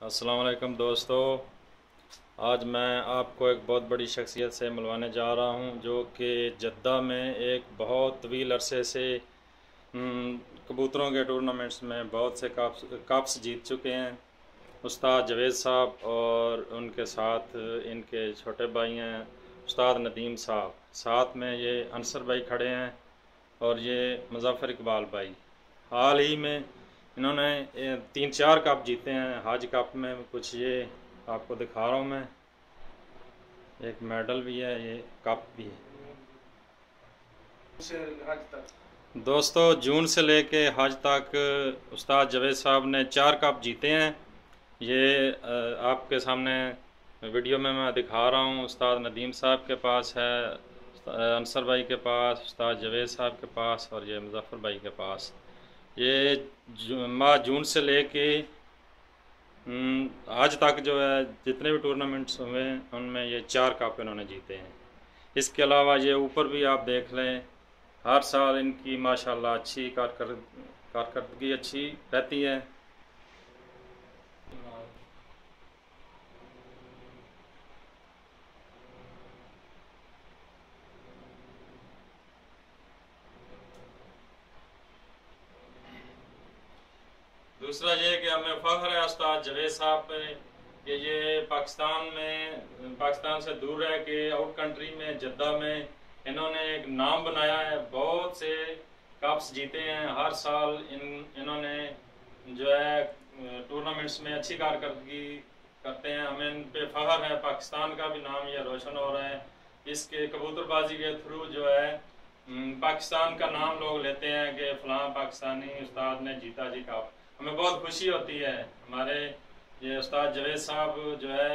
अस्सलाम वालेकुम दोस्तों। आज मैं आपको एक बहुत बड़ी शख्सियत से मिलवाने जा रहा हूं, जो कि जद्दा में एक बहुत तवील अरसे से कबूतरों के टूर्नामेंट्स में बहुत से कप्स जीत चुके हैं। उस्ताद जावेद साहब और उनके साथ इनके छोटे भाई हैं उस्ताद नदीम साहब, साथ में ये अंसर भाई खड़े हैं और ये मुज़फ़्फ़र इकबाल भाई। हाल ही में इन्होंने 3-4 कप जीते हैं। हज कप में कुछ ये आपको दिखा रहा हूँ मैं, एक मेडल भी है, ये कप भी है। दोस्तों, जून से लेके हज तक उस्ताद जावेद साहब ने 4 कप जीते हैं। ये आपके सामने वीडियो में मैं दिखा रहा हूँ। उस्ताद नदीम साहब के पास है, अंसर भाई के पास, उस्ताद जावेद साहब के पास और ये मुज़फ़्फ़र भाई के पास। ये माह जून से लेके आज तक जो है जितने भी टूर्नामेंट्स हुए हैं उनमें ये 4 कप इन्होंने जीते हैं। इसके अलावा ये ऊपर भी आप देख लें, हर साल इनकी माशाल्लाह अच्छी कारकर्दगी अच्छी रहती है। दूसरा ये कि हमें फ़ख्र है उस्ताद जावेद साहब पे कि ये पाकिस्तान से दूर रह के आउट कंट्री में जद्दा में इन्होंने एक नाम बनाया है। बहुत से कप्स जीते हैं। हर साल इन्होंने जो है टूर्नामेंट्स में अच्छी कारकर्दगी करते हैं। हमें इन पे फ़ख्र है। पाकिस्तान का भी नाम ये रोशन हो रहा है। इसके कबूतरबाजी के थ्रू जो है पाकिस्तान का नाम लोग लेते हैं कि फ़लाँ पाकिस्तानी उस्ताद ने जीता जी कप। हमें बहुत खुशी होती है। हमारे ये उस्ताद जावेद साहब जो है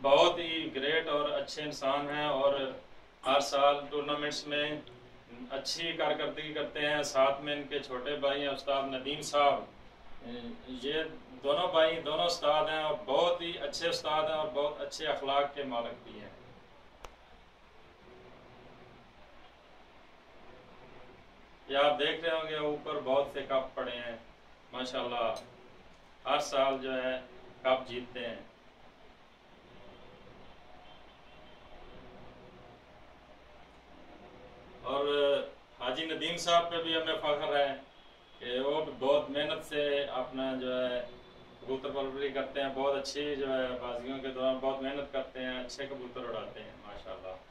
बहुत ही ग्रेट और अच्छे इंसान हैं और हर साल टूर्नामेंट्स में अच्छी कारकर्दगी करते हैं। साथ में इनके छोटे भाई हैं उस्ताद नदीम साहब। ये दोनों भाई दोनों उस्ताद हैं और बहुत ही अच्छे उस्ताद हैं और बहुत अच्छे अखलाक के मालिक भी हैं। ये आप देख रहे होंगे ऊपर बहुत से कप पड़े हैं माशाल्लाह। हर साल जो है कप जीतते हैं। और हाजी नदीम साहब पे भी हमें फ़ख्र है कि वो भी बहुत मेहनत से अपना जो है कबूतर परवरी करते हैं। बहुत अच्छी जो है बाजियों के दौरान बहुत मेहनत करते हैं, अच्छे कबूतर उड़ाते हैं माशाल्लाह।